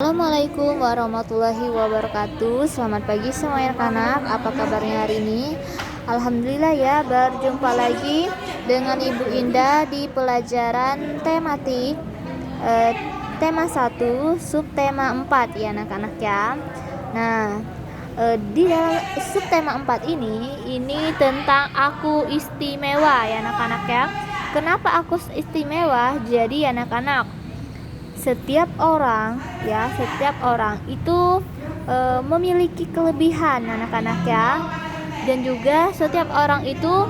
Assalamualaikum warahmatullahi wabarakatuh. Selamat pagi semua anak-anak. Apa kabarnya hari ini? Alhamdulillah ya, berjumpa lagi dengan Ibu Indah di pelajaran tematik tema 1, subtema 4 ya anak-anak ya. Nah, di dalam subtema 4 ini tentang aku istimewa ya anak-anak ya. Kenapa aku istimewa? Jadi anak-anak, setiap orang itu memiliki kelebihan anak-anak ya, dan juga setiap orang itu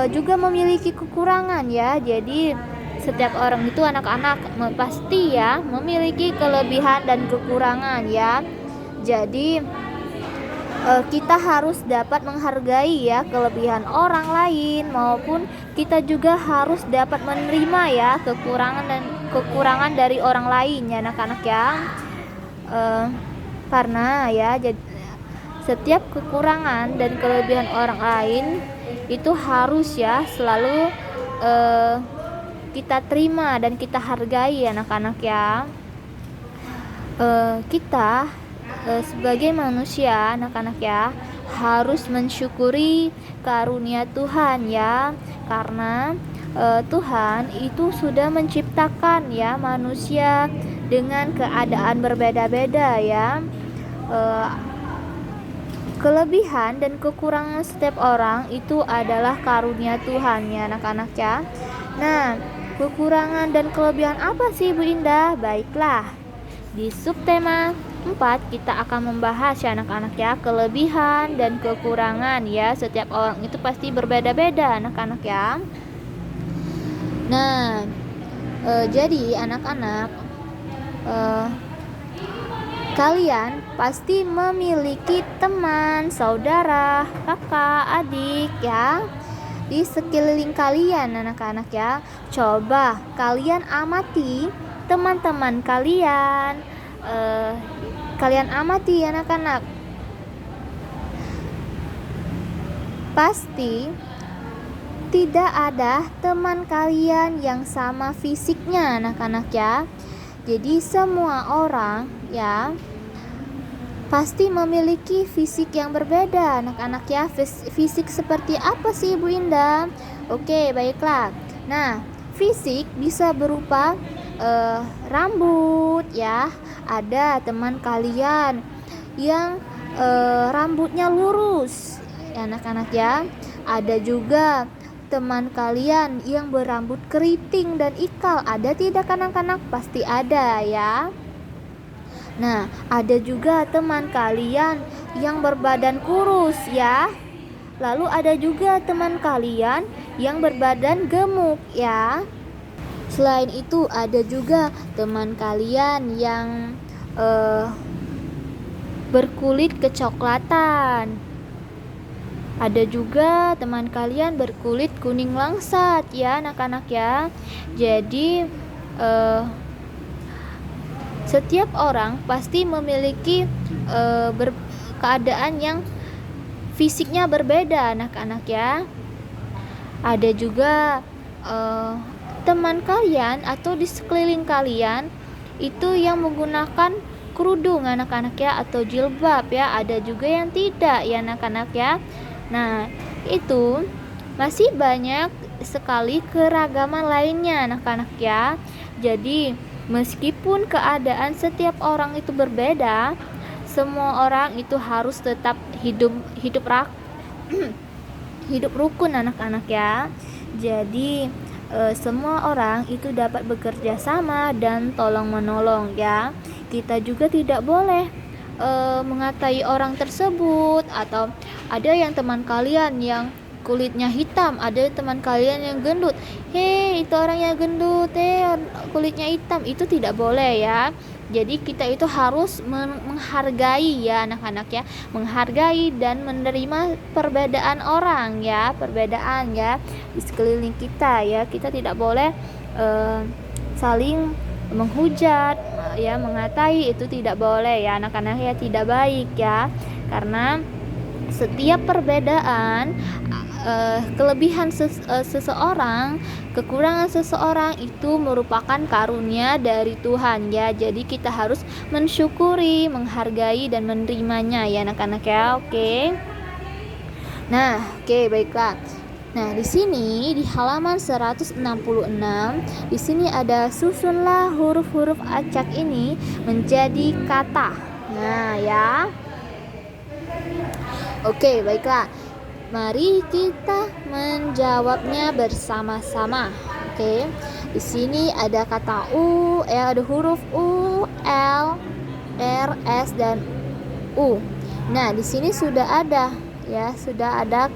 juga memiliki kekurangan ya. Jadi setiap orang itu anak-anak pasti ya memiliki kelebihan dan kekurangan ya. Jadi kita harus dapat menghargai ya kelebihan orang lain, maupun kita juga harus dapat menerima ya kekurangan dari orang lain ya anak-anak ya. Karena ya setiap kekurangan dan kelebihan orang lain itu harus ya selalu kita terima dan kita hargai anak-anak ya. Kita sebagai manusia anak-anak ya harus mensyukuri karunia Tuhan ya, karena Tuhan itu sudah menciptakan ya manusia dengan keadaan berbeda-beda ya. Kelebihan dan kekurangan setiap orang itu adalah karunia Tuhan ya anak-anak ya. Nah, kekurangan dan kelebihan apa sih Bu Indah? Baiklah, di subtema 4 kita akan membahas ya anak-anak ya kelebihan dan kekurangan ya. Setiap orang itu pasti berbeda-beda anak-anak ya. Nah, jadi anak-anak, kalian pasti memiliki teman, saudara, kakak, adik ya di sekeliling kalian anak-anak ya. Coba kalian amati teman-teman kalian, kalian amati anak-anak. Pasti tidak ada teman kalian yang sama fisiknya anak-anak ya. Jadi semua orang ya pasti memiliki fisik yang berbeda anak-anak ya. Fisik seperti apa sih Bu Indah? Oke, baiklah. Nah, fisik bisa berupa rambut ya. Ada teman kalian yang rambutnya lurus ya anak-anak ya. Ada juga teman kalian yang berambut keriting dan ikal. Ada tidak anak-anak? Pasti ada ya. Nah, ada juga teman kalian yang berbadan kurus ya. Lalu ada juga teman kalian yang berbadan gemuk ya. Selain itu ada juga teman kalian yang berkulit kecoklatan. Ada juga teman kalian berkulit kuning langsat ya anak-anak ya. Jadi setiap orang pasti memiliki keadaan yang fisiknya berbeda anak-anak ya. Ada juga teman kalian atau di sekeliling kalian itu yang menggunakan kerudung anak-anak ya, atau jilbab ya. Ada juga yang tidak ya anak-anak ya. Nah, itu masih banyak sekali keragaman lainnya anak-anak ya. Jadi meskipun keadaan setiap orang itu berbeda, semua orang itu harus tetap hidup rukun anak-anak ya. Jadi semua orang itu dapat bekerja sama dan tolong menolong ya. Kita juga tidak boleh mengatai orang tersebut. Atau ada yang teman kalian yang kulitnya hitam, ada teman kalian yang gendut, itu orang yang gendut, kulitnya hitam, itu tidak boleh ya. Jadi kita itu harus menghargai ya anak-anak ya, menghargai dan menerima perbedaan orang ya, perbedaan ya di sekeliling kita ya. Kita tidak boleh saling menghujat ya, mengatai, itu tidak boleh ya anak-anak ya, tidak baik ya. Karena setiap perbedaan kelebihan seseorang, kekurangan seseorang itu merupakan karunia dari Tuhan ya. Jadi kita harus mensyukuri, menghargai dan menerimanya ya anak-anak ya. Oke. Nah, oke, baiklah. Nah, di sini di halaman 166, di sini ada susunlah huruf-huruf acak ini menjadi kata. Nah, ya. Oke, baiklah. Mari kita menjawabnya bersama-sama. Oke. Di sini ada kata U, ada huruf U, L, R, S dan U. Nah, di sini sudah ada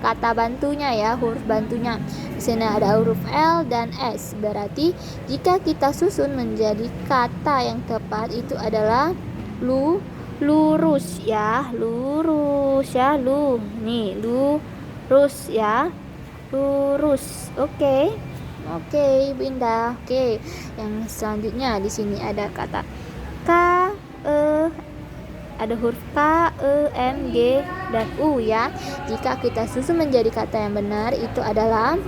kata bantunya ya, huruf bantunya. Di sini ada huruf L dan S. Berarti jika kita susun menjadi kata yang tepat itu adalah lurus ya, lurus ya, nih lurus ya, lurus. Oke, Ibu Indah. Oke, yang selanjutnya di sini ada kata K, ada huruf K, E, M, G, dan U ya. Jika kita susun menjadi kata yang benar itu adalah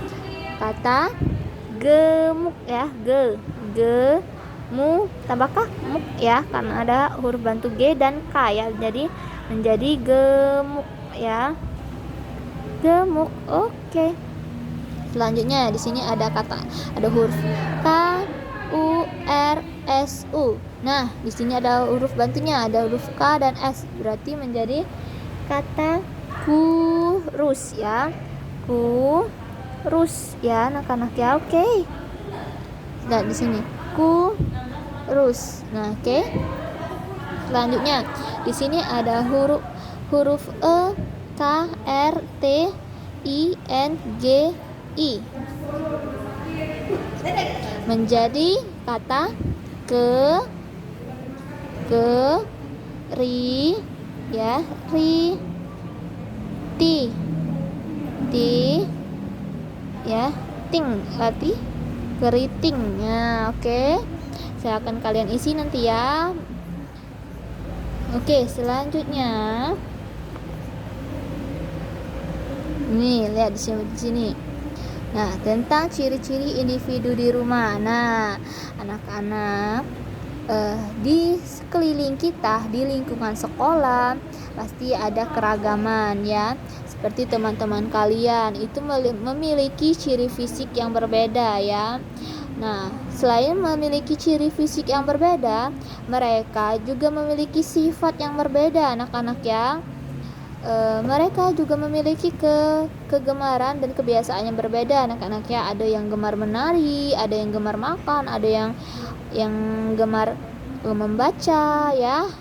kata gemuk ya, mu tambahkah muk ya, karena ada huruf bantu G dan K ya, jadi menjadi gemuk ya, gemuk. Oke. Selanjutnya di sini ada huruf K, U, R, S, U. Nah, di sini ada huruf bantunya, ada huruf K dan S. Berarti menjadi kata kurus ya, kurus ya anak-anak ya. Oke. Nah, di sini kurus. Nah, oke. Selanjutnya di sini ada huruf E, K, R, T, I, N, G, I menjadi kata ri ya, ti ya, ting berarti keriting. Nah, oke. Saya akan kalian isi nanti ya. Oke, selanjutnya nih, lihat di sini. Nah, tentang ciri-ciri individu di rumah. Nah, anak-anak, di sekeliling kita, di lingkungan sekolah pasti ada keragaman ya. Seperti teman-teman kalian itu memiliki ciri fisik yang berbeda ya. Nah, selain memiliki ciri fisik yang berbeda, mereka juga memiliki sifat yang berbeda anak-anak ya. Mereka juga memiliki kegemaran dan kebiasaan yang berbeda anak-anak ya. Ada yang gemar menari, ada yang gemar makan, ada yang gemar membaca ya.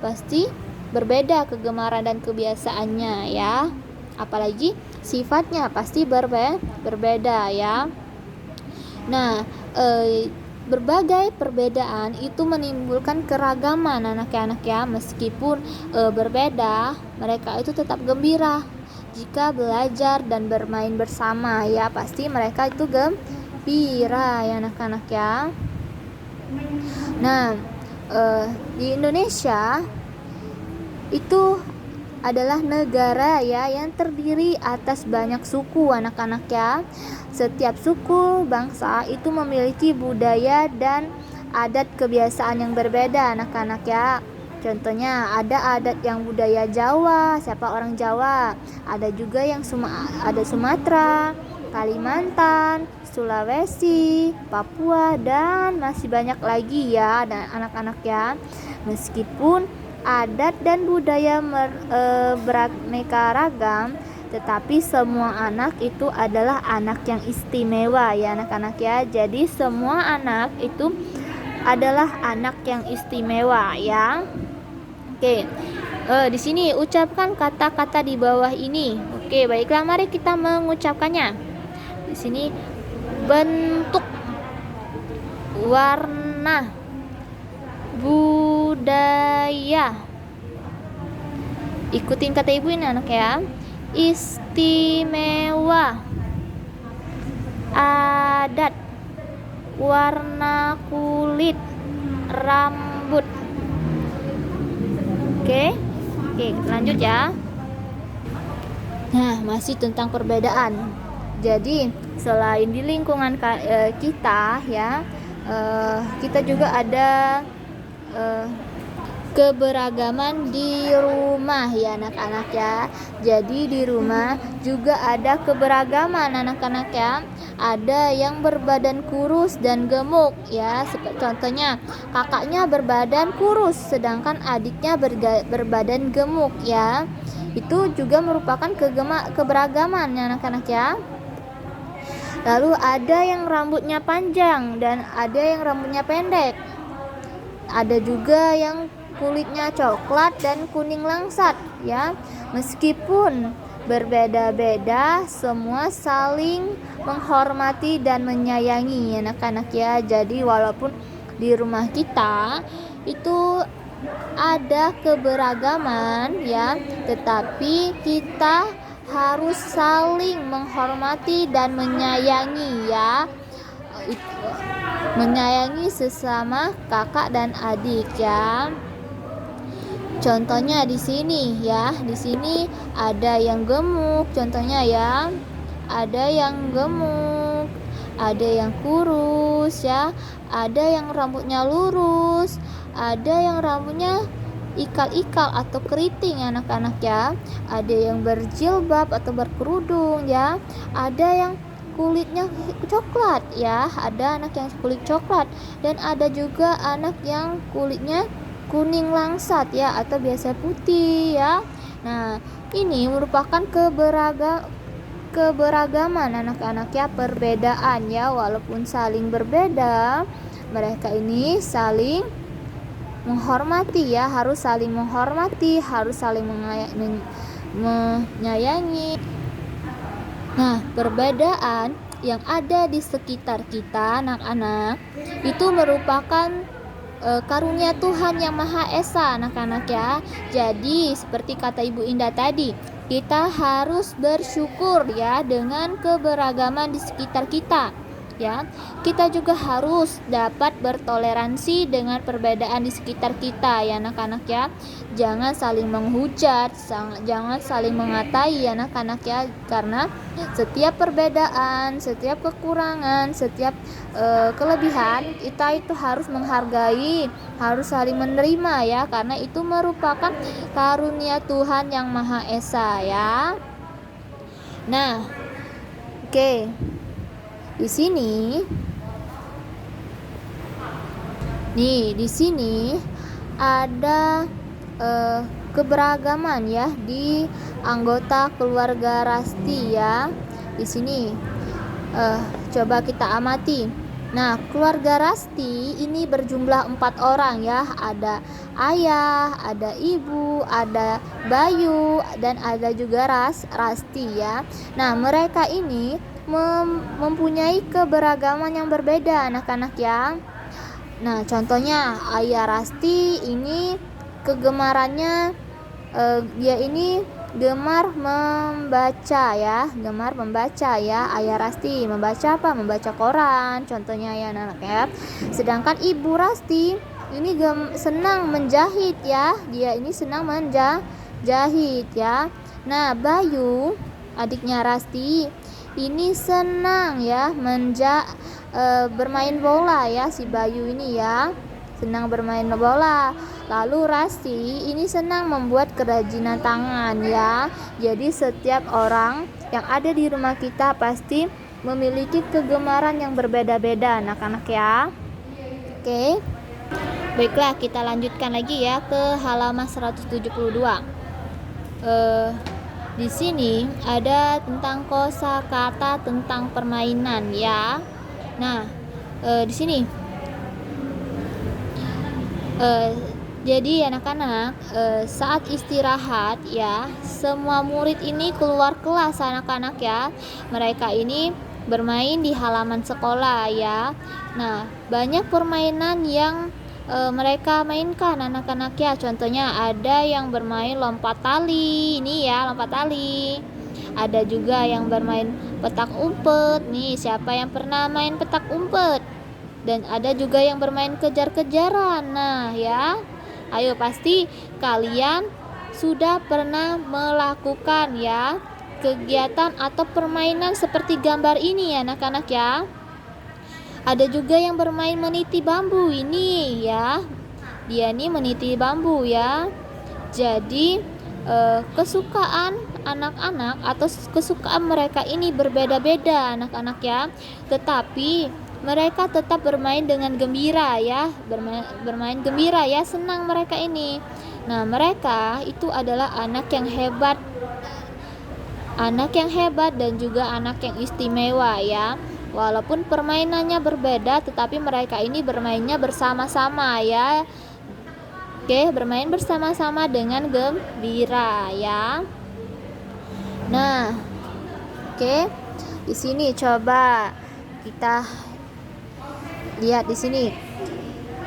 Pasti berbeda kegemaran dan kebiasaannya ya. Apalagi sifatnya pasti berbeda ya. Nah, berbagai perbedaan itu menimbulkan keragaman anak-anak ya. Meskipun berbeda, mereka itu tetap gembira jika belajar dan bermain bersama ya. Pasti mereka itu gembira ya anak-anak ya. Nah, di Indonesia itu adalah negara ya yang terdiri atas banyak suku anak-anak ya. Setiap suku bangsa itu memiliki budaya dan adat kebiasaan yang berbeda anak-anak ya. Contohnya ada adat yang budaya Jawa, siapa orang Jawa. Ada juga yang ada Sumatera, Kalimantan, Sulawesi, Papua, dan masih banyak lagi ya anak-anak ya. Meskipun adat dan budaya beraneka ragam, tetapi semua anak itu adalah anak yang istimewa ya anak-anak ya. Jadi semua anak itu adalah anak yang istimewa ya. Oke. Di sini ucapkan kata-kata di bawah ini. Oke, baiklah, mari kita mengucapkannya. Di sini bentuk, warna, budaya. Ikutin kata ibu ini anak ya. Istimewa, adat, warna kulit, rambut. Oke, lanjut ya. Nah, masih tentang perbedaan. Jadi, selain di lingkungan kita ya, kita juga ada eh, keberagaman di rumah ya anak-anak ya. Jadi di rumah juga ada keberagaman anak-anak ya. Ada yang berbadan kurus dan gemuk ya. Contohnya kakaknya berbadan kurus sedangkan adiknya berbadan gemuk ya. Itu juga merupakan keberagaman ya anak-anak ya. Lalu ada yang rambutnya panjang dan ada yang rambutnya pendek. Ada juga yang kulitnya coklat dan kuning langsat ya. Meskipun berbeda-beda, semua saling menghormati dan menyayangi anak-anak ya. Jadi walaupun di rumah kita itu ada keberagaman ya, tetapi kita harus saling menghormati dan menyayangi ya. Menyayangi sesama kakak dan adik ya. Contohnya di sini ya, di sini ada yang gemuk, contohnya ya, ada yang gemuk, ada yang kurus ya, ada yang rambutnya lurus, ada yang rambutnya ikal-ikal atau keriting anak-anak ya, ada yang berjilbab atau berkerudung ya, ada yang kulitnya coklat ya, ada anak yang kulit coklat dan ada juga anak yang kulitnya kuning langsat ya atau biasa putih ya. Nah, ini merupakan keberagaman anak-anak ya, perbedaan ya, walaupun saling berbeda, mereka ini saling menghormati ya, harus saling menghormati, harus saling menyayangi. Nah, perbedaan yang ada di sekitar kita anak-anak itu merupakan karunia Tuhan yang Maha Esa anak-anak ya. Jadi seperti kata Ibu Indah tadi, kita harus bersyukur ya dengan keberagaman di sekitar kita ya. Kita juga harus dapat bertoleransi dengan perbedaan di sekitar kita ya anak-anak ya. Jangan saling menghujat, jangan saling mengatai ya anak-anak ya, karena setiap perbedaan, setiap kekurangan, setiap kelebihan kita itu harus menghargai, harus saling menerima ya, karena itu merupakan karunia Tuhan yang Maha Esa ya. Nah, oke. Di sini ada keberagaman ya di anggota keluarga Rasti ya. Di sini coba kita amati. Nah, keluarga Rasti ini berjumlah 4 orang ya. Ada ayah, ada ibu, ada Bayu, dan ada juga Rasti ya. Nah, mereka ini mempunyai keberagaman yang berbeda anak-anak ya. Nah, contohnya ayah Rasti ini kegemarannya dia ini gemar membaca ya, ayah Rasti membaca apa? Membaca koran contohnya ya anak-anak ya. Sedangkan ibu Rasti ini senang menjahit ya, dia ini senang menjahit ya. Nah, Bayu adiknya Rasti ini senang ya bermain bola ya, si Bayu ini ya senang bermain bola. Lalu Rasti ini senang membuat kerajinan tangan ya. Jadi setiap orang yang ada di rumah kita pasti memiliki kegemaran yang berbeda-beda anak-anak ya. Oke. Baiklah, kita lanjutkan lagi ya ke halaman 172. Di sini ada tentang kosakata tentang permainan ya. Nah, di sini jadi anak-anak saat istirahat ya, semua murid ini keluar kelas anak-anak ya. Mereka ini bermain di halaman sekolah ya. Nah, banyak permainan yang mereka mainkan anak-anak ya. Contohnya ada yang bermain lompat tali, ini ya lompat tali. Ada juga yang bermain petak umpet. Nih, siapa yang pernah main petak umpet? Dan ada juga yang bermain kejar-kejaran. Nah ya, ayo pasti kalian sudah pernah melakukan ya kegiatan atau permainan seperti gambar ini ya anak-anak ya. Ada juga yang bermain meniti bambu ini ya. Dia nih meniti bambu ya. Jadi kesukaan anak-anak atau kesukaan mereka ini berbeda-beda anak-anak ya. Tetapi mereka tetap bermain dengan gembira ya. Bermain gembira ya, senang mereka ini. Nah, mereka itu adalah anak yang hebat. Anak yang hebat dan juga anak yang istimewa ya. Walaupun permainannya berbeda, tetapi mereka ini bermainnya bersama-sama ya. Oke, bermain bersama-sama dengan gembira ya. Nah, oke. Di sini coba kita lihat di sini.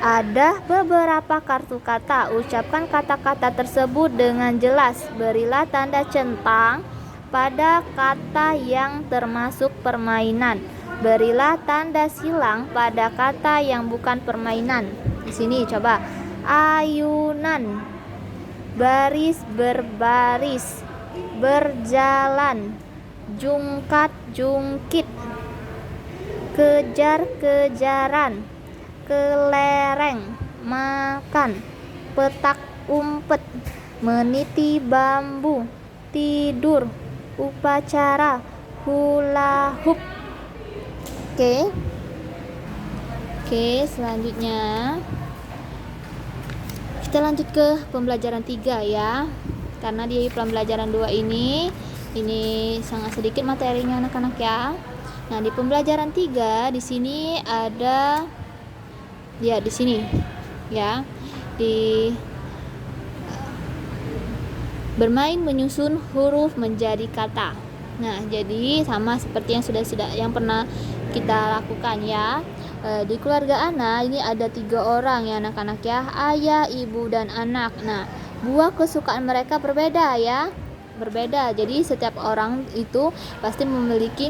Ada beberapa kartu kata. Ucapkan kata-kata tersebut dengan jelas. Berilah tanda centang pada kata yang termasuk permainan. Berilah tanda silang pada kata yang bukan permainan. Di sini coba. Ayunan, baris berbaris, berjalan, jungkat-jungkit, kejar-kejaran, kelereng, makan, petak umpet, meniti bambu, tidur, upacara, hula hoop. Oke, selanjutnya kita lanjut ke pembelajaran 3 ya. Karena di pembelajaran 2 ini sangat sedikit materinya anak-anak ya. Nah, di pembelajaran 3 di sini ada ya di sini ya. Di bermain menyusun huruf menjadi kata. Nah, jadi sama seperti yang pernah kita lakukan ya. Di keluarga Ana ini ada 3 orang ya anak-anak ya. Ayah, ibu, dan anak. Nah, buah kesukaan mereka berbeda ya. Berbeda. Jadi setiap orang itu pasti memiliki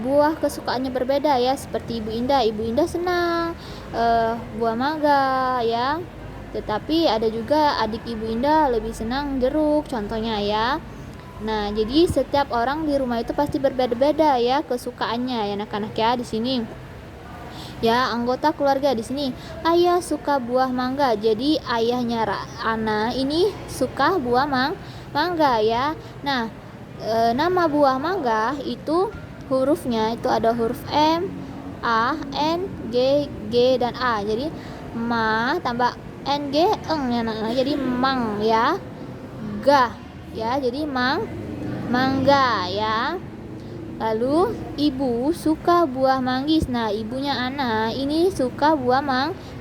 buah kesukaannya berbeda ya. Seperti Ibu Indah senang buah mangga ya. Tetapi ada juga adik Ibu Indah lebih senang jeruk contohnya ya. Nah, jadi setiap orang di rumah itu pasti berbeda-beda ya kesukaannya ya anak-anak ya. Di sini ya, anggota keluarga di sini. Ayah suka buah mangga. Jadi ayahnya Ana ini suka buah mangga ya. Nah, nama buah mangga itu hurufnya itu ada huruf M, A, N, G, dan A. Jadi ma tambah N, G, eng ya anak-anak. Jadi mang ya. Ga ya. Jadi mangga ya. Lalu ibu suka buah manggis. Nah, ibunya Ana ini suka buah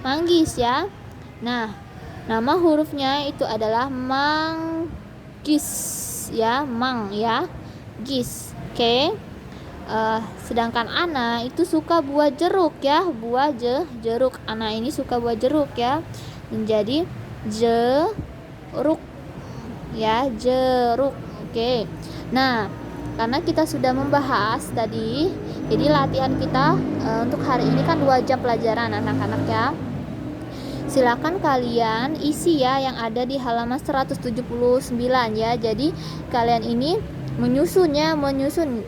manggis ya. Nah, nama hurufnya itu adalah manggis ya, mang ya, gis. Oke. Sedangkan Ana itu suka buah jeruk ya, buah jeruk. Ana ini suka buah jeruk ya. Menjadi jeruk ya, jeruk. Oke. Nah, karena kita sudah membahas tadi, jadi latihan kita untuk hari ini kan 2 jam pelajaran anak-anak ya. Silakan kalian isi ya yang ada di halaman 179 ya. Jadi kalian ini menyusun.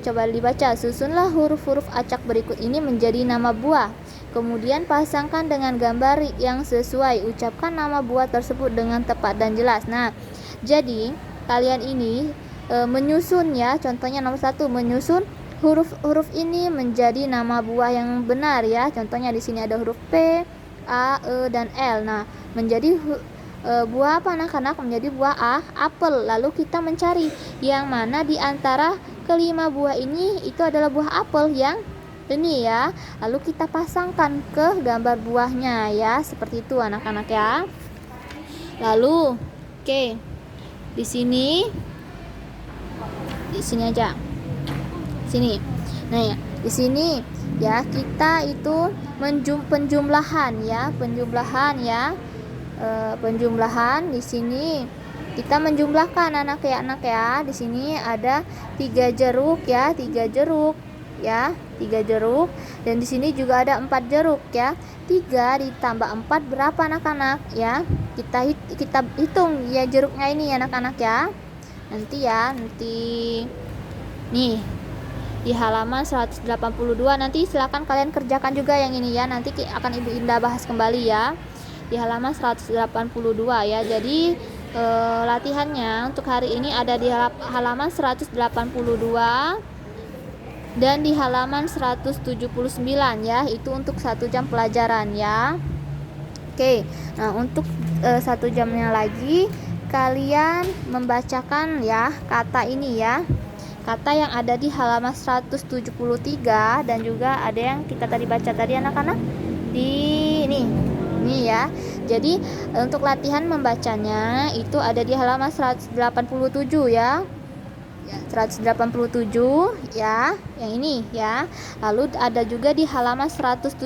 Coba dibaca. Susunlah huruf-huruf acak berikut ini menjadi nama buah. Kemudian pasangkan dengan gambar yang sesuai. Ucapkan nama buah tersebut dengan tepat dan jelas. Nah, jadi kalian ini menyusun ya. Contohnya nomor 1, menyusun huruf-huruf ini menjadi nama buah yang benar ya. Contohnya di sini ada huruf P, A, E, dan L. Nah, menjadi buah apa anak-anak? Menjadi buah apel. Lalu kita mencari yang mana di antara kelima buah ini itu adalah buah apel yang ini ya. Lalu kita pasangkan ke gambar buahnya ya. Seperti itu anak-anak ya. Lalu di sini aja. Sini. Nah, ya, di sini ya kita itu penjumlahan ya. Penjumlahan di sini kita menjumlahkan anak ya. Di sini ada 3 jeruk ya, 3 jeruk ya, 3 jeruk. Dan di sini juga ada 4 jeruk ya. 3 ditambah 4 berapa anak-anak ya? Kita hitung ya jeruknya ini ya anak-anak ya. nanti ya, nih di halaman 182. Nanti silakan kalian kerjakan juga yang ini ya, nanti akan Ibu Indah bahas kembali ya di halaman 182 ya. Jadi latihannya untuk hari ini ada di halaman 182 dan di halaman 179 ya, itu untuk 1 jam pelajaran ya. Oke, nah untuk 1 jamnya lagi kalian membacakan ya kata ini ya, kata yang ada di halaman 173 dan juga ada yang kita tadi baca tadi anak-anak di ini ya. Jadi untuk latihan membacanya itu ada di halaman 187 ya. 187 ya, yang ini ya. Lalu ada juga di halaman 173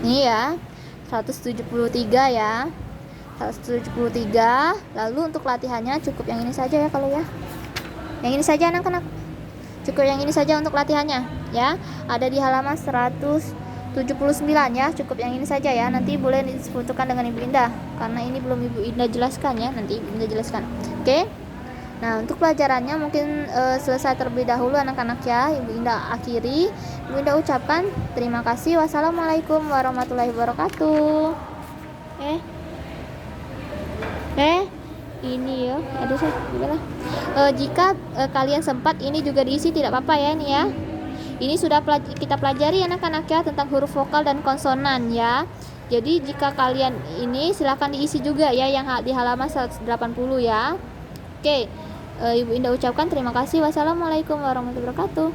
ini ya, 173 ya, 173. Lalu untuk latihannya cukup yang ini saja ya, kalau ya yang ini saja anak-anak, cukup yang ini saja untuk latihannya ya. Ada di halaman 179 ya, cukup yang ini saja ya. Nanti boleh disebutkan dengan Ibu Indah karena ini belum Ibu Indah jelaskan ya, nanti Ibu Indah jelaskan. Oke. Nah, untuk pelajarannya mungkin selesai terlebih dahulu anak-anak ya. Ibu Indah akhiri. Ibu Indah ucapkan terima kasih. Wassalamualaikum warahmatullahi wabarakatuh. Ini ya, aduh saya gimana? Jika kalian sempat ini juga diisi tidak apa-apa ya ini ya. Ini sudah kita pelajari anak-anak ya tentang huruf vokal dan konsonan ya. Jadi jika kalian ini silahkan diisi juga ya yang di halaman 180 ya. Oke, Ibu Indah ucapkan terima kasih. Wassalamualaikum warahmatullahi wabarakatuh.